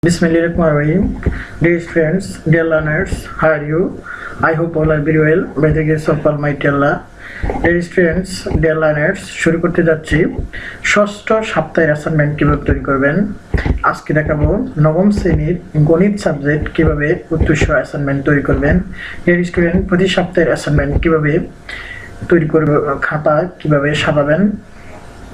Bismillahirrahmanirrahim. Dear friends, dear learners, how are you? I hope all are very well by the grace of Almighty Allah. Dear friends, dear learners, শুরু করতে যাচ্ছি ষষ্ঠ সপ্তাহের assignment কিভাবে তৈরি করবেন। আজকে দেখাবো নবম শ্রেণীর গণিত সাবজেক্ট কিভাবে উৎকৃষ্ট অ্যাসাইনমেন্ট তৈরি করবেন। ডিয়ার স্টুডেন্ট, প্রতি সপ্তাহের অ্যাসাইনমেন্ট কিভাবে তৈরি করবে, খাতা কিভাবে সাজাবেন,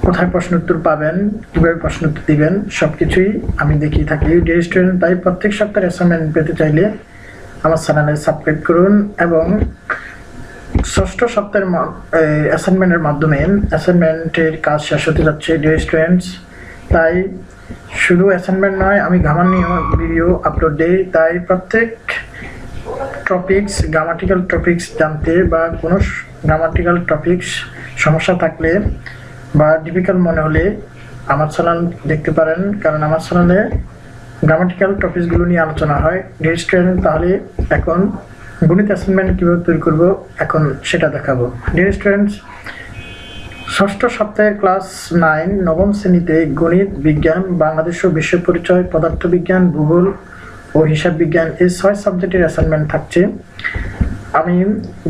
কোথায় প্রশ্ন উত্তর পাবেন, কিভাবে প্রশ্ন উত্তর দিবেন, সবকিছুই আমি দেখিয়ে থাকি। ডিয়ার স্টুডেন্ট, তাই প্রত্যেক সপ্তাহে অ্যাসাইনমেন্ট পেতে চাইলে আমার চ্যানেলে সাবস্ক্রাইব করুন এবং ষষ্ঠ সপ্তাহের অ্যাসাইনমেন্টের মাধ্যমে অ্যাসাইনমেন্টের কাজ শেষ হতে যাচ্ছে। ডিয়ার স্টুডেন্টস, তাই শুধু অ্যাসাইনমেন্ট নয়, আমি গ্রামার নিয়ে ভিডিও আপলোড দিই। তাই প্রত্যেক টপিকস, গ্রামাটিক্যাল টপিকস জানতে বা কোনো গ্রামাটিক্যাল টপিকস সমস্যা থাকলে বা ডিফিকাল্ট মনে হলে আমার চ্যানেল দেখতে পারেন, কারণ আমার চ্যানেলে গ্রামাটিক্যাল টপিকসগুলো নিয়ে আলোচনা হয়। ডিয়ার স্টুডেন্ট, তাহলে এখন গণিত অ্যাসাইনমেন্ট কীভাবে তৈরি করব এখন সেটা দেখাবো। ডিয়ার স্টুডেন্টস, ষষ্ঠ সপ্তাহের ক্লাস 9 নবম শ্রেণীতে গণিত, বিজ্ঞান, বাংলাদেশ ও বিশ্ব পরিচয়, পদার্থবিজ্ঞান, ভূগোল ও হিসাব বিজ্ঞান এই 6 সাবজেক্টের অ্যাসাইনমেন্ট থাকছে। আমি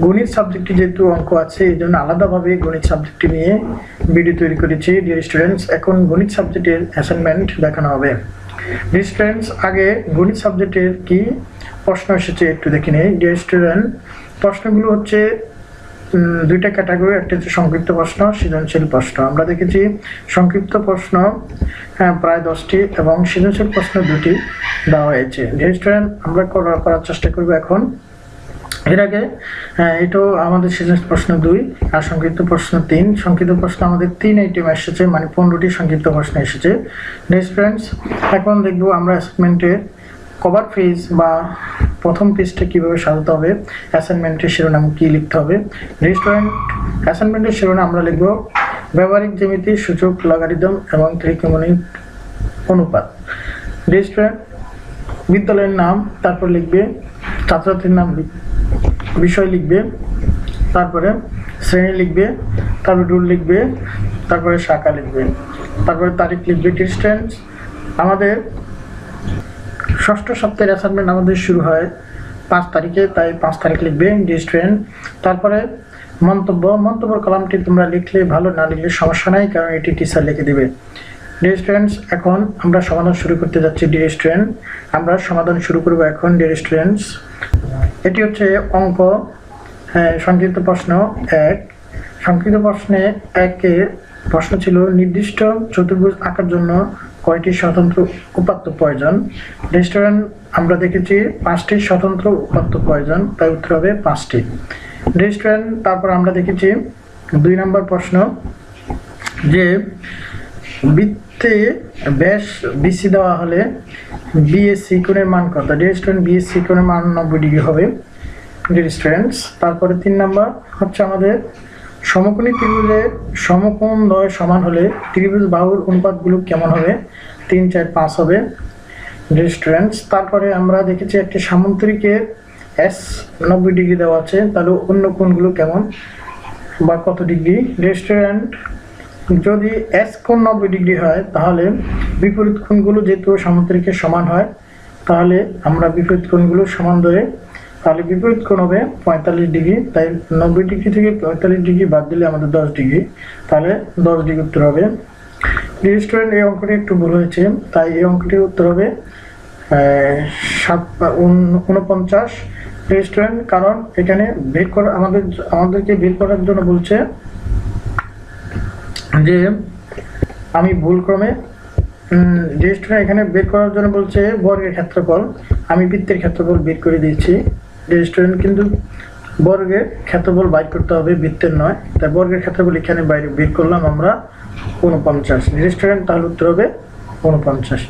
গণিত সাবজেক্টে যেহেতু অঙ্ক আছে, এই জন্য আলাদাভাবে গণিত সাবজেক্টটি নিয়ে ভিডিও তৈরি করেছি। ডিয়ার স্টুডেন্টস, এখন গণিত সাবজেক্টের অ্যাসাইনমেন্ট দেখানো হবে। ডিয়ার স্টুডেন্টস, আগে গণিত সাবজেক্টের কি প্রশ্ন এসেছে একটু দেখে নিই। ডিয়ার স্টুডেন্ট, প্রশ্নগুলো হচ্ছে দুইটা ক্যাটাগরি, একটা হচ্ছে সংক্ষিপ্ত প্রশ্ন, সৃজনশীল প্রশ্ন। আমরা দেখেছি সংক্ষিপ্ত প্রশ্ন প্রায় 10টি এবং সৃজনশীল প্রশ্ন 2টি দেওয়া হয়েছে। ডিয়ার স্টুডেন্ট, আমরা করার চেষ্টা করবো এখন। এর আগে এটাও আমাদের সৃজনশীল প্রশ্ন 2 আর সংক্ষিপ্ত প্রশ্ন 3। সংক্ষিপ্ত প্রশ্ন আমাদের 3 আইটেম এসেছে, মানে 15টি সংক্ষিপ্ত প্রশ্ন এসেছে। ডিয়ার স্টুডেন্টস, এখন দেখবো আমরা অ্যাসাইনমেন্টের কভার পেজ বা প্রথম পেজটা কীভাবে সাজাতে হবে, অ্যাসাইনমেন্টের শিরোনাম কী লিখতে হবে। ডিয়ার স্টুডেন্ট, অ্যাসাইনমেন্টের শিরোনাম আমরা লিখব ব্যবহারিক জ্যামিতি, সূচক, লগারিদম এবং ত্রিকোণমিতিক অনুপাত। ডিয়ার স্টুডেন্ট, বিদ্যালয়ের নাম, তারপর লিখবে ছাত্রছাত্রীর নাম, বিষয় লিখবে, তারপরে শ্রেণী লিখবে, তারপরে রুল লিখবে, তারপরে শাখা লিখবে, তারপরে তারিখ লিখবে। ডিয়ার স্টুডেন্টস, আমাদের ষষ্ঠ সপ্তাহের অ্যাসাইনমেন্ট আমাদের শুরু হয় 5 তারিখে, তাই 5 তারিখ লিখবে। ডিয়ার স্টুডেন্ট, তারপরে মন্তব্যের কলামটি তোমরা লিখলে ভালো, না লিখলে সমস্যা নাই, কারণ এটি টিচার লিখে দিবে। ডিয়ার স্টুডেন্টস, এখন আমরা সমাধান শুরু করতে যাচ্ছি। ডিয়ার স্টুডেন্ট, আমরা সমাধান শুরু করব এখন। ডিয়ার স্টুডেন্টস, এটি হচ্ছে অঙ্ক সংক্ষিপ্ত প্রশ্ন 1। সংক্ষিপ্ত প্রশ্নে 1-এর প্রশ্ন ছিল নির্দিষ্ট চতুর্ভুজ আঁকার জন্য কয়টি স্বতন্ত্র উপাত্ত প্রয়োজন। ডিয়ার স্টুডেন্ট, আমরা দেখেছি 5টি স্বতন্ত্র উপাত্ত প্রয়োজন, তাই উত্তর হবে 5টি। ডিয়ার স্টুডেন্ট, তারপর আমরা দেখেছি 2 নম্বর প্রশ্ন যে বৃত্তে ব্যাস বিসি দেওয়া হলে বিএসসি কোণের মান কত। ডিয়ার স্টুডেন্ট, বিএসসি কোণের মান 90 ডিগ্রি হবে। ডিয়ার স্টুডেন্টস, তারপরে 3 নম্বর হচ্ছে আমাদের সমকোণী ত্রিভুজের সমকোণ দ্বয় সমান হলে ত্রিভুজ বাহুর অনুপাতগুলো কেমন হবে। 3, 4, 5 হবে। ডিয়ার স্টুডেন্টস, তারপরে আমরা দেখেছি একটি সামান্তরিকের এস 90 ডিগ্রি দেওয়া আছে, তাহলে অন্য কোণগুলো কেমন বা কত ডিগ্রি। ডিয়ার স্টুডেন্ট, যদি এস কোণ 90 ডিগ্রি হয় তাহলে বিপরীত কোণগুলো যেহেতু সামান্তরিকের সমান হয়, তাহলে আমরা বিপরীত কোণগুলো সমান ধরে, তাহলে বিপরীত কোণ হবে 45 ডিগ্রি। তাই 90 ডিগ্রি থেকে 45 ডিগ্রি বাদ দিলে আমাদের 10 ডিগ্রি, তাহলে 10 ডিগ্রি উত্তর হবে। ডিয়ার স্টুডেন্ট, এই অঙ্কটি একটু ভুল হয়েছে, তাই এই অঙ্কটির উত্তর হবে 49। ডিয়ার স্টুডেন্ট, কারণ এখানে বের করা আমাদেরকে বের করার জন্য বলছে যে আমি ভুল ক্রমে ডিয়ার স্টুডেন্ট, এখানে বের করার জন্য বলছে বর্গের ক্ষেত্রফল, আমি বৃত্তের ক্ষেত্রফল বের করে দিয়েছি। ডিয়ার স্টুডেন্ট, কিন্তু বর্গের ক্ষেত্রফল বাইর করতে হবে, বৃত্তের নয়, তাই বর্গের ক্ষেত্রফল এখানে বাইরে বের করলাম আমরা 49। ডিয়ার স্টুডেন্ট, তাহলে উত্তর হবে 49।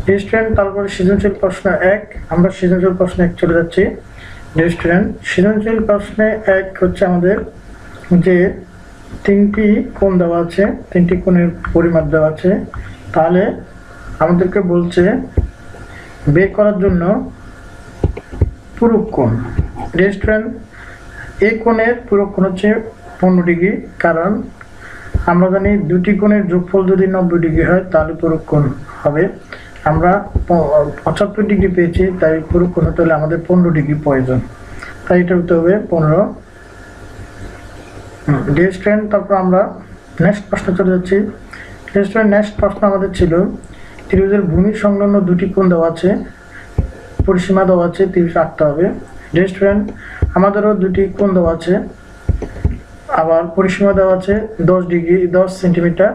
ডিয়ার স্টুডেন্ট, তারপরে সৃজনশীল প্রশ্ন 1, আমরা সৃজনশীল প্রশ্ন 1 চলে যাচ্ছি। ডিয়ার স্টুডেন্ট, সৃজনশীল প্রশ্নে 1 হচ্ছে আমাদের যে 3টি কোণ দেওয়া আছে, 3টি কোণের পরিমাপ দেওয়া আছে, তাহলে আমাদেরকে বলছে বের করার জন্য পূরক কোণ। ডিয়ার স্টুডেন্ট, এই কোণের পূরক কোণ হচ্ছে 15 ডিগ্রি, কারণ আমরা জানি দুটি কোণের যোগফল যদি 90 ডিগ্রি হয় তাহলে পূরক কোণ হবে। আমরা 75 ডিগ্রি পেয়েছি, তাই পুরো কোণ হতে হলে আমাদের 15 ডিগ্রি প্রয়োজন, তাই এটা হতে হবে 15। ডিয়ার স্টুডেন্ট, তারপর আমরা নেক্সট প্রশ্ন চলে যাচ্ছি। ডিয়ার স্টুডেন্ট, নেক্সট প্রশ্ন আমাদের ছিল ত্রিভুজের ভূমি সংলগ্ন দুটি কোণ দেওয়া আছে, পরিসীমা দেওয়া আছে, ত্রিভুজ আঁকতে হবে। ডিয়ার স্টুডেন্ট, আমাদেরও দুটি কোণ দেওয়া আছে, আবার পরিসীমা দেওয়া আছে 10 ডিগ্রি 10 সেন্টিমিটার,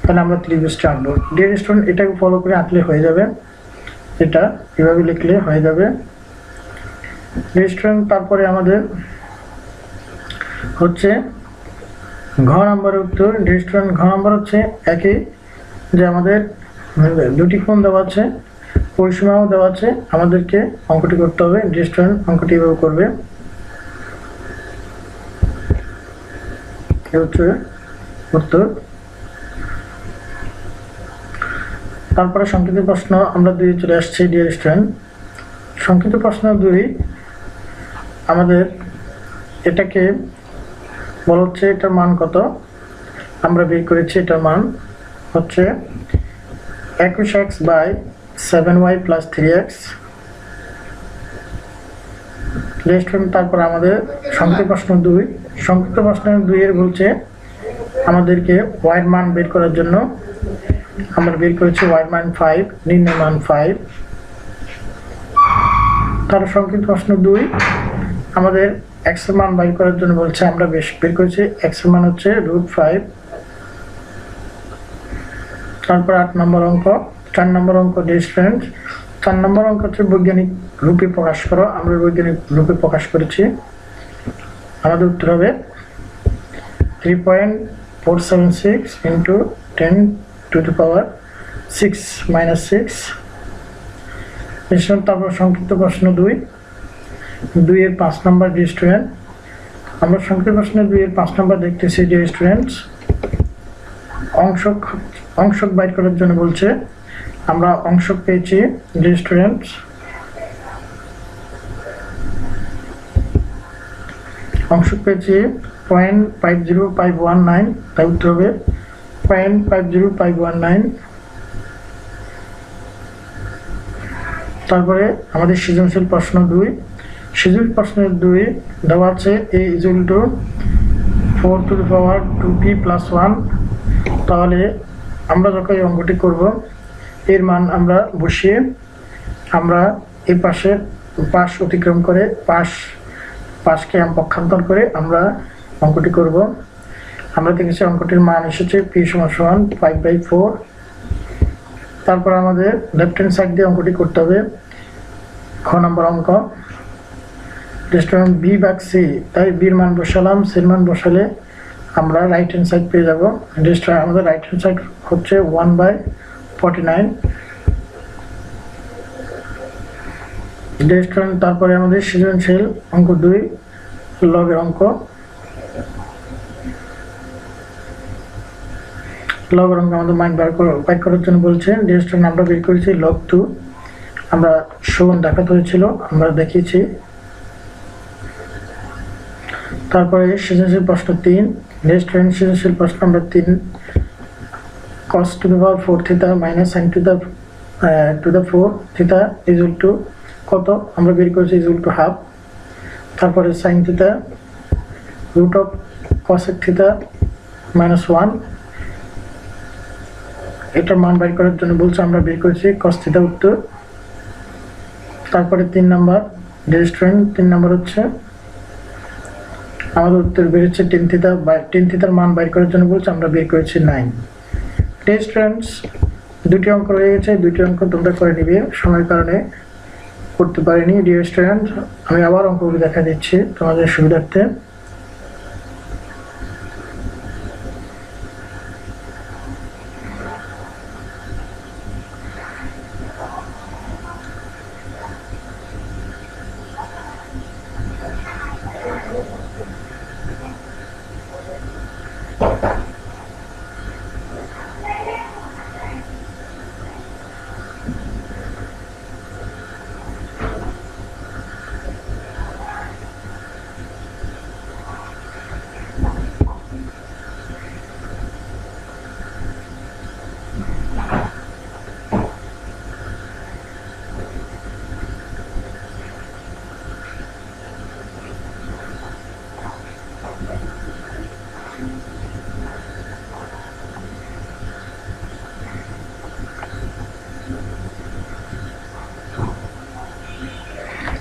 তাহলে আমরা ত্রিভুজটা আঁকবো। ডিয়ার স্টুডেন্ট, এটাকে ফলো করে আঁকলে হয়ে যাবে, এটা এভাবে লিখলে হয়ে যাবে। ডিয়ার স্টুডেন্ট, তারপরে আমাদের হচ্ছে ঘ নম্বরের উত্তর। ডিয়ার স্টুডেন্ট, ঘ নম্বর হচ্ছে একই, যে আমাদের দুটি কোণ দেওয়া আছে, পরিসীমাও দেওয়া আছে, আমাদেরকে অঙ্কটি করতে হবে। ডিয়ার স্টুডেন্ট, অঙ্কটি এভাবে করবে, এ হচ্ছে উত্তর। তারপরে সংক্ষিপ্ত প্রশ্ন আমরা 2 চলে আসছি। ডিয়ার স্টুডেন্ট, সংক্ষিপ্ত প্রশ্ন 2 আমাদের এটাকে বলা হচ্ছে এটার মান কত, আমরা বের করেছি এটার মান হচ্ছে 21x by 7y plus 3x। তারপর আমাদের সংক্ষিপ্ত প্রশ্ন 2, সংক্ষিপ্ত প্রশ্ন 2 এর বলছে আমাদেরকে y এর মান বের করার জন্য আমরা বের করেছি y এর মান 5, নির্ণয় মান 5। তার সংক্ষিপ্ত প্রশ্ন 2 আমাদের x এর মান বের করার জন্য বলছে, আমরা বের করেছি x এর মান হচ্ছে √5। তারপর 8 নম্বর অঙ্ক, 4 নম্বর অঙ্ক। ডিয়ার স্টুডেন্ট, 4 নম্বর অঙ্ক হচ্ছে বৈজ্ঞানিক রূপে প্রকাশ করো, আমরা বৈজ্ঞানিক রূপে প্রকাশ করেছি। আমাদের উত্তর হবে 3.476 into 10 two the power 6 minus 6। তারপর সংক্ষিপ্ত প্রশ্ন 2 এর 5 নম্বর। ডিয়ার স্টুডেন্ট, আমরা সংক্ষিপ্ত প্রশ্ন 2 এর 5 নম্বর দেখতেছি। ডিয়ার স্টুডেন্টস, অংশক বাইর করার জন্য বলছে, আমরা অংশক পেয়েছি। ডিয়ার স্টুডেন্টস, অংশক পেয়েছি 0.50519, তাই উত্তর হবে 0.50519। তারপরে আমাদের সৃজনশীল প্রশ্ন 2, সৃজনশীল প্রশ্নের 2 দেওয়া আছে a = 4 to the power 2p plus 1। তাহলে আমরা যখন এই অঙ্কটি করব, এর মান আমরা বসিয়ে আমরা এই পাশ অতিক্রম করে পাশকে পক্ষান্তর করে আমরা অঙ্কটি করব। আমরা দেখেছি অঙ্কটির মান এসেছে p = 5/4। তারপর আমাদের লেফট হ্যান্ড সাইড দিয়ে অঙ্কটি করতে হবে। খ নম্বর অঙ্ক, b ভাগ c, তাই b এর মান বসালাম, c এর মান বসালে আমরা রাইট হ্যান্ড সাইড পেয়ে যাব। আমাদের রাইট হ্যান্ড সাইড হচ্ছে 1/49। তারপরে আমাদের সৃজনশীল অঙ্ক 2 লগের অঙ্ক। লগের অঙ্ক আমাদের মান বের করার জন্য বলছে। আমরা বের করেছি log 2, আমরা সমান দেখাতে হয়েছিল, আমরা দেখিয়েছি। তারপরে সৃজনশীল প্রশ্ন 3, সৃজনশীল প্রশ্ন আমরা 3 cos to the power 4 theta minus sin to the 4 theta equal to কত, আমরা বের করেছি equal to half। তারপরে sin theta √ cosec theta minus 1, এটার মান বের করার জন্য বলছে, আমরা বের করেছি cos theta উত্তর। তারপরে 3 নাম্বার। ডিয়ার 3 নাম্বার হচ্ছে আমাদের উত্তর বেরিয়েছে tan theta, tan thetaর মান বের করার জন্য বলছে, আমরা বের করেছি 9। ডিয়ার 2টি অঙ্ক রয়ে গেছে, 2টি অঙ্ক তোমরা করে নিবে, সময়ের কারণে করতে পারিনি। ডিয়ার স্টুডেন্ট, আমি আবার অঙ্কগুলি দেখা দিচ্ছি তোমাদের সুবিধার্থে।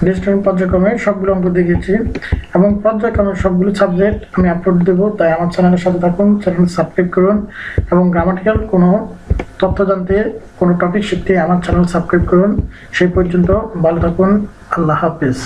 ডিস্টেন্স পর্যায়ক্রমে সবগুলো অঙ্ক দেখিয়েছি এবং পর্যায়ক্রমে সবগুলো সাবজেক্ট আমি আপলোড দেবো, তাই আমার চ্যানেলের সাথে থাকুন, চ্যানেল সাবস্ক্রাইব করুন এবং গ্রামাটিক্যাল কোনো তথ্য জানতে, কোনো টপিক শিখতে আমার চ্যানেল সাবস্ক্রাইব করুন। সেই পর্যন্ত ভালো থাকুন, আল্লাহ হাফেজ।